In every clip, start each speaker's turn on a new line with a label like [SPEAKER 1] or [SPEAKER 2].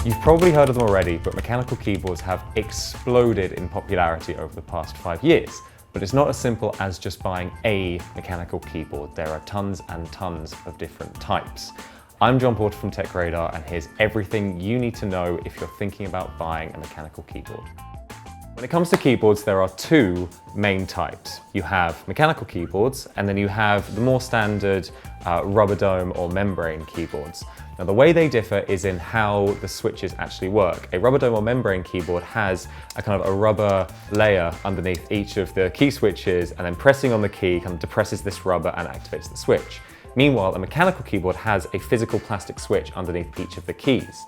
[SPEAKER 1] You've probably heard of them already, but mechanical keyboards have exploded in popularity over the past 5 years. But it's not as simple as just buying a mechanical keyboard. There are tons and tons of different types. I'm Jon Porter from Tech Radar, and here's everything you need to know if you're thinking about buying a mechanical keyboard. When it comes to keyboards, there are two main types. You have mechanical keyboards, and then you have the more standard rubber dome or membrane keyboards. Now, the way they differ is in how the switches actually work. A rubber dome or membrane keyboard has a kind of a rubber layer underneath each of the key switches, and then pressing on the key kind of depresses this rubber and activates the switch. Meanwhile, a mechanical keyboard has a physical plastic switch underneath each of the keys.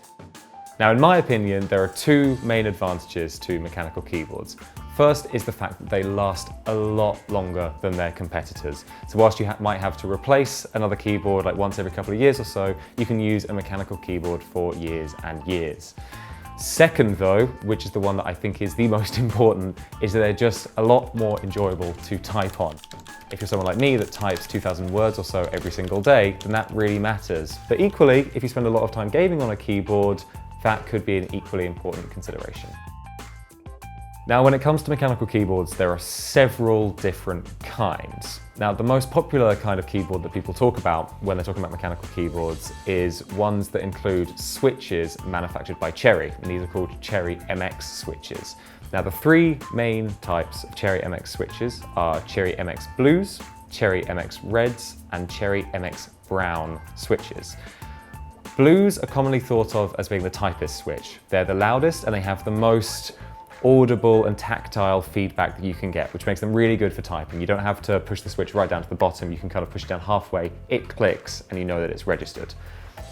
[SPEAKER 1] Now, in my opinion, there are two main advantages to mechanical keyboards. First is the fact that they last a lot longer than their competitors. So whilst you might have to replace another keyboard like once every couple of years or so, you can use a mechanical keyboard for years and years. Second though, which is the one that I think is the most important, is that they're just a lot more enjoyable to type on. If you're someone like me that types 2,000 words or so every single day, then that really matters. But equally, if you spend a lot of time gaming on a keyboard, that could be an equally important consideration. Now, when it comes to mechanical keyboards, there are several different kinds. Now, the most popular kind of keyboard that people talk about when they're talking about mechanical keyboards is ones that include switches manufactured by Cherry, and these are called Cherry MX switches. Now, the three main types of Cherry MX switches are Cherry MX Blues, Cherry MX Reds, and Cherry MX Brown switches. Blues are commonly thought of as being the typist switch. They're the loudest and they have the most audible and tactile feedback that you can get, which makes them really good for typing. You don't have to push the switch right down to the bottom. You can kind of push it down halfway, it clicks, and you know that it's registered.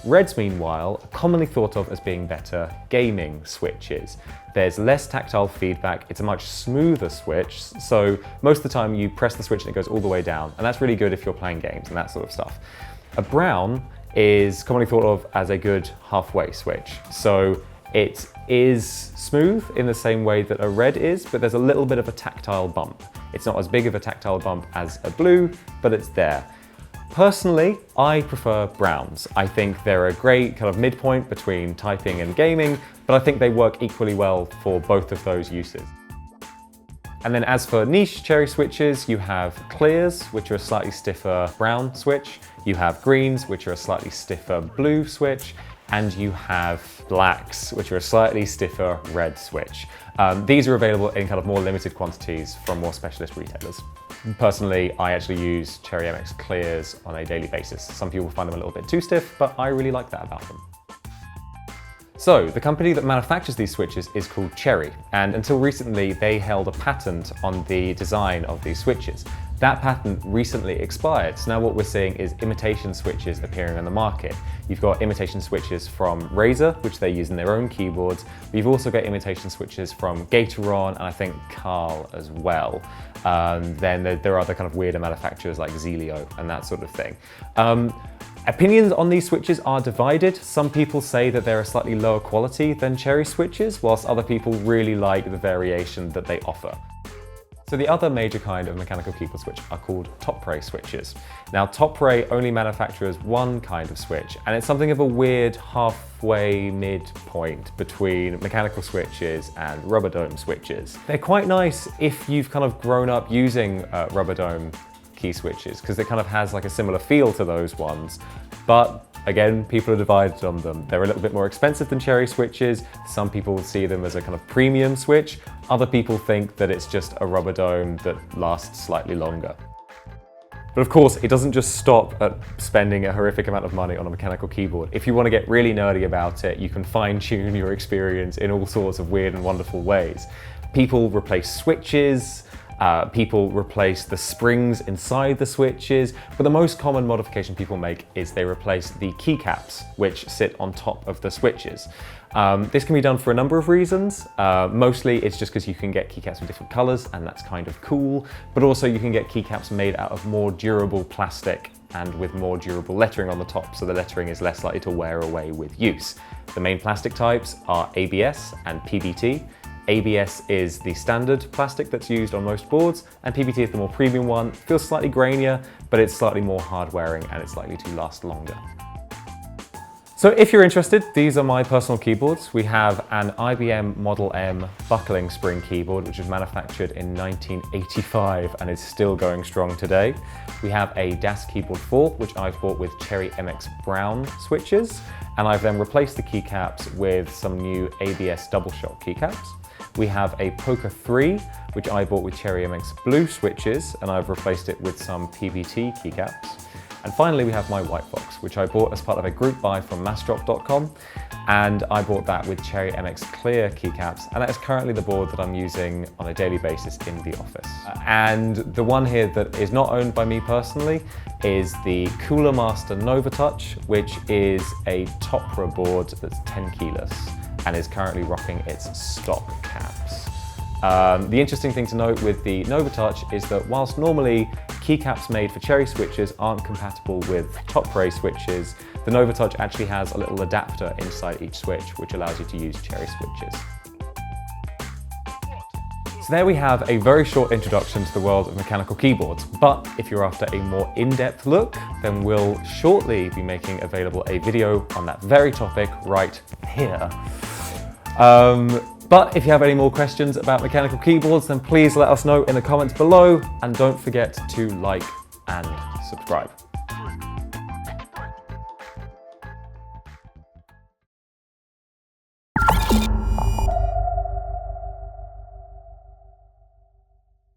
[SPEAKER 1] Reds, meanwhile, are commonly thought of as being better gaming switches. There's less tactile feedback, it's a much smoother switch, so most of the time you press the switch and it goes all the way down, and that's really good if you're playing games and that sort of stuff. A brown is commonly thought of as a good halfway switch. So it is smooth in the same way that a red is, but there's a little bit of a tactile bump. It's not as big of a tactile bump as a blue, but it's there. Personally, I prefer browns. I think they're a great kind of midpoint between typing and gaming, but I think they work equally well for both of those uses. And then as for niche Cherry switches, you have clears, which are a slightly stiffer brown switch. You have greens, which are a slightly stiffer blue switch. And you have blacks, which are a slightly stiffer red switch. These are available in kind of more limited quantities from more specialist retailers. Personally, I actually use Cherry MX clears on a daily basis. Some people find them a little bit too stiff, but I really like that about them. So, the company that manufactures these switches is called Cherry, and until recently they held a patent on the design of these switches. That patent recently expired, so now what we're seeing is imitation switches appearing on the market. You've got imitation switches from Razer, which they use in their own keyboards, but you've also got imitation switches from Gateron and I think Carl as well. Then there are other kind of weirder manufacturers like Zelio and that sort of thing. Opinions on these switches are divided. Some people say that they're a slightly lower quality than Cherry switches, whilst other people really like the variation that they offer. So the other major kind of mechanical keyboard switch are called top-ray switches. Now, top-ray only manufactures one kind of switch, and it's something of a weird halfway midpoint between mechanical switches and rubber dome switches. They're quite nice if you've kind of grown up using rubber dome key switches, because it kind of has like a similar feel to those ones. But again, people are divided on them. They're a little bit more expensive than Cherry switches. Some people would see them as a kind of premium switch. Other people think that it's just a rubber dome that lasts slightly longer. But of course, it doesn't just stop at spending a horrific amount of money on a mechanical keyboard. If you want to get really nerdy about it, you can fine-tune your experience in all sorts of weird and wonderful ways. People replace switches, people replace the springs inside the switches, but the most common modification people make is they replace the keycaps, which sit on top of the switches. This can be done for a number of reasons. Mostly it's just because you can get keycaps in different colors and that's kind of cool, but also you can get keycaps made out of more durable plastic and with more durable lettering on the top, so the lettering is less likely to wear away with use. The main plastic types are ABS and PBT. ABS is the standard plastic that's used on most boards, and PBT is the more premium one. It feels slightly grainier, but it's slightly more hard wearing and it's likely to last longer. So if you're interested, these are my personal keyboards. We have an IBM Model M buckling spring keyboard, which was manufactured in 1985 and is still going strong today. We have a DAS Keyboard 4, which I've bought with Cherry MX Brown switches, and I've then replaced the keycaps with some new ABS double shot keycaps. We have a Poker 3, which I bought with Cherry MX Blue switches, and I've replaced it with some PBT keycaps. And finally, we have my White Box, which I bought as part of a group buy from massdrop.com, and I bought that with Cherry MX Clear keycaps, and that is currently the board that I'm using on a daily basis in the office. And the one here that is not owned by me personally is the Cooler Master Nova Touch, which is a Topra board that's 10 keyless and is currently rocking its stock caps. The interesting thing to note with the Nova Touch is that whilst normally keycaps made for Cherry switches aren't compatible with Topra switches, the Nova Touch actually has a little adapter inside each switch, which allows you to use Cherry switches. So there we have a very short introduction to the world of mechanical keyboards, but if you're after a more in-depth look, then we'll shortly be making available a video on that very topic right here. But if you have any more questions about mechanical keyboards, then please let us know in the comments below, and don't forget to like and subscribe.